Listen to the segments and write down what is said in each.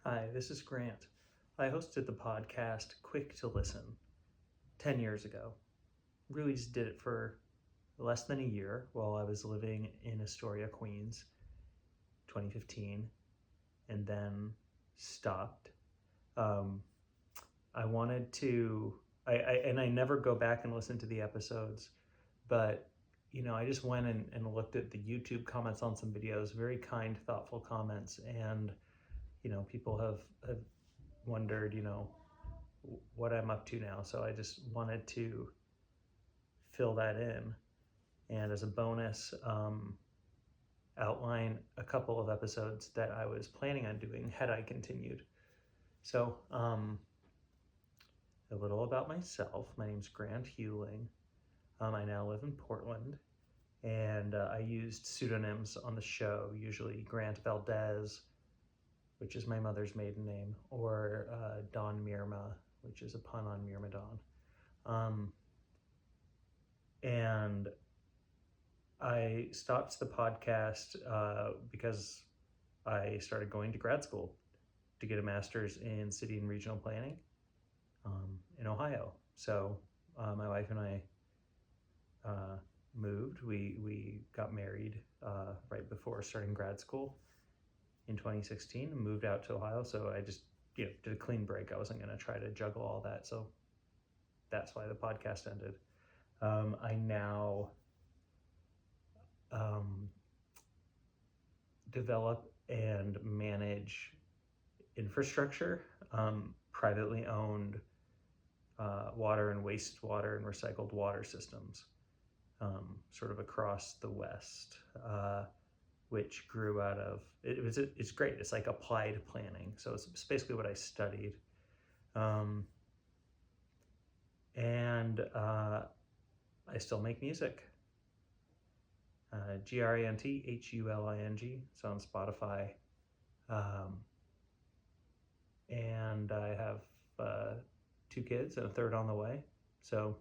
Hi, this is Grant. I hosted the podcast Quick to Listen 10 years ago. Really just did it for less than a year while I was living in Astoria, Queens, 2015, and then stopped. I wanted to, I never go back and listen to the episodes, but I just went and looked at the YouTube comments on some videos, very kind, thoughtful comments, and people have wondered, what I'm up to now. So I just wanted to fill that in. And as a bonus, outline a couple of episodes that I was planning on doing had I continued. So a little about myself. My name's Grant Hewling. I now live in Portland, and I used pseudonyms on the show, usually Grant Valdez, which is my mother's maiden name, or Don Mirma, which is a pun on Myrmidon. And I stopped the podcast because I started going to grad school to get a master's in city and regional planning in Ohio. So my wife and I moved. We got married right before starting grad school in 2016 and moved out to Ohio. So I just did a clean break. I wasn't going to try to juggle all that. So that's why the podcast ended. I now develop and manage infrastructure, privately owned water and wastewater and recycled water systems, sort of across the West, which grew out of, it's great. It's like applied planning. So it's basically what I studied. And I still make music. GrantHuling, so on Spotify. And I have 2 kids and a third on the way. So,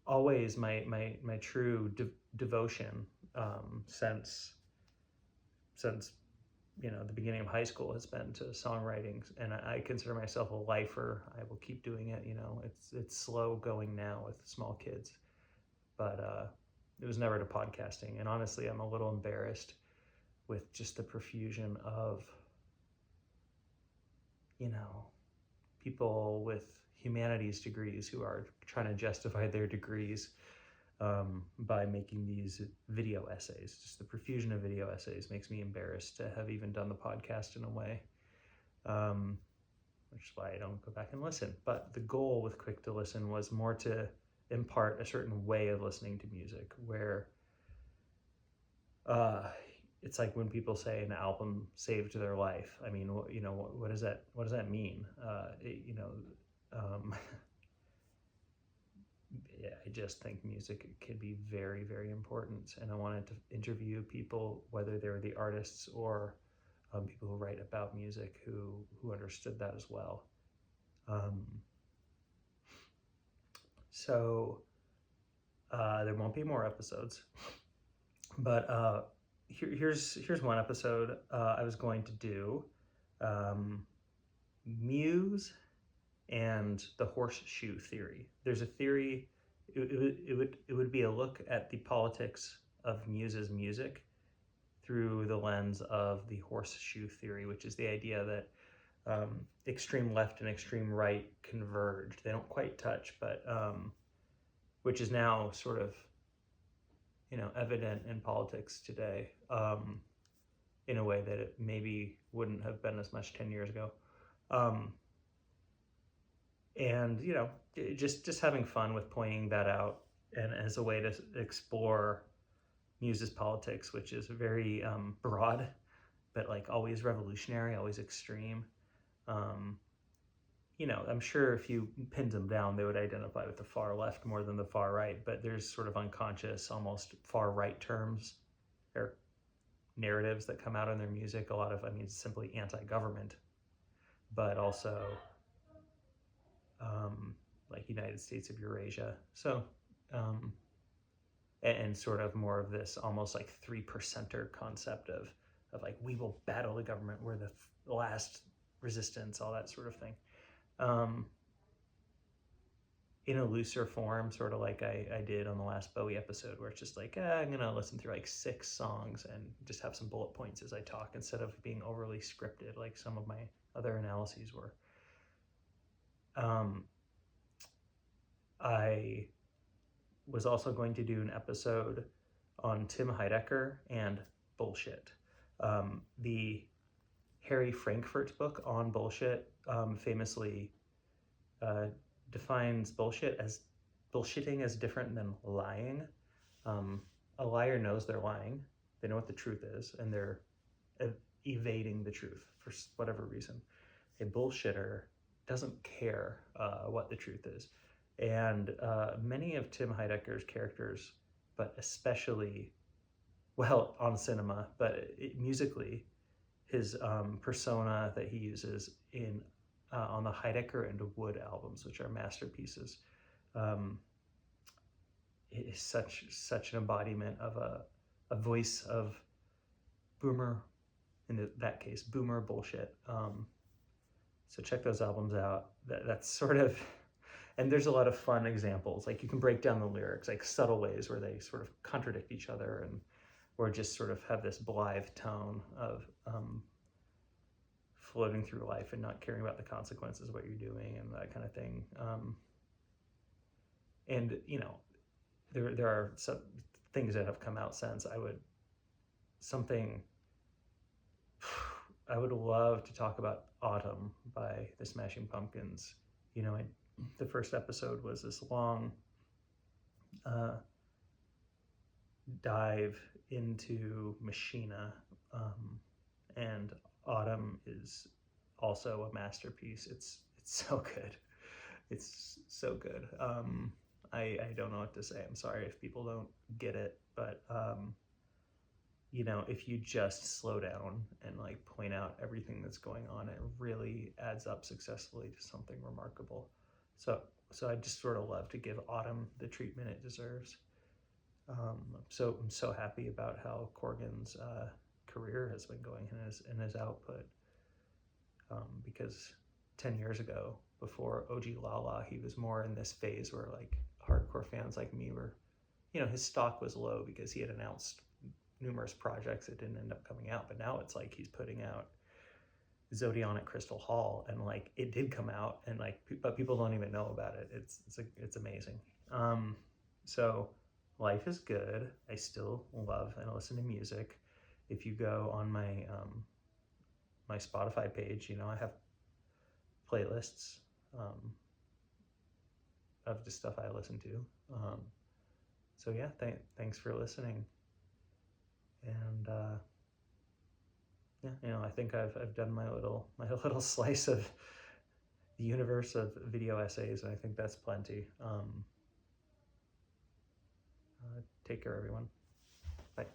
always my true devotion since the beginning of high school has been to songwriting, and I consider myself a lifer. I will keep doing it. It's slow going now with small kids, but it was never to podcasting. And honestly, I'm a little embarrassed with just the profusion of people with humanities degrees who are trying to justify their degrees by making these video essays. Just the profusion of video essays makes me embarrassed to have even done the podcast in a way, which is why I don't go back and listen. But the goal with Quick to Listen was more to impart a certain way of listening to music, where it's like when people say an album saved their life. I mean, what does that mean? Yeah, I just think music can be very, very important, and I wanted to interview people, whether they were the artists or people who write about music, who understood that as well. So there won't be more episodes, but here's one episode I was going to do, Muse and the Horseshoe Theory. There's a theory. It would be a look at the politics of Muse's music through the lens of the Horseshoe Theory, which is the idea that extreme left and extreme right converge. They don't quite touch, but which is now sort of evident in politics today, in a way that it maybe wouldn't have been as much 10 years ago. And just having fun with pointing that out, and as a way to explore Muse's politics, which is very broad, but like always revolutionary, always extreme. I'm sure if you pinned them down, they would identify with the far left more than the far right, but there's sort of unconscious, almost far right terms or narratives that come out in their music. A lot of, it's simply anti-government, but also like United States of Eurasia. So, and sort of more of this almost like 3%er concept of of like, we will battle the government, we're the last resistance, all that sort of thing. In a looser form, sort of like I did on the last Bowie episode, where it's just like, I'm gonna listen through like 6 songs and just have some bullet points as I talk, instead of being overly scripted like some of my other analyses were. I was also going to do an episode on Tim Heidecker and Bullshit. The Harry Frankfurt book on bullshit famously defines bullshitting as different than lying. A liar knows they're lying. They know what the truth is, and they're evading the truth for whatever reason. A bullshitter doesn't care what the truth is. And many of Tim Heidecker's characters, but especially, well, on cinema, but musically, his persona that he uses in on the Heidecker and Wood albums, which are masterpieces, is such an embodiment of a voice of boomer, in that case, boomer bullshit. So check those albums out. That's sort of, and there's a lot of fun examples. Like, you can break down the lyrics, like subtle ways where they sort of contradict each other, and or just sort of have this blithe tone of floating through life and not caring about the consequences of what you're doing and that kind of thing. And you know, there are some things that have come out since. I would love to talk about Autumn by the Smashing Pumpkins. You know, the first episode was this long dive into Machina, and Autumn is also a masterpiece. It's so good. It's so good. I don't know what to say. I'm sorry if people don't get it, but you know, if you just slow down and like point out everything that's going on, it really adds up successfully to something remarkable. So I just sort of love to give Autumn the treatment it deserves. I'm so happy about how Corgan's career has been going in his output, because 10 years ago, before OG Lala, he was more in this phase where like hardcore fans like me were, you know, his stock was low because he had announced numerous projects that didn't end up coming out. But now it's like he's putting out Zodionic Crystal Hall, and like it did come out, and like but people don't even know about it. It's amazing. So life is good. I still love and listen to music. If you go on my my Spotify page, you know, I have playlists of just stuff I listen to. So yeah, thanks for listening. And yeah, you know, I think I've done my little slice of the universe of video essays, and I think that's plenty. Take care, everyone. Bye.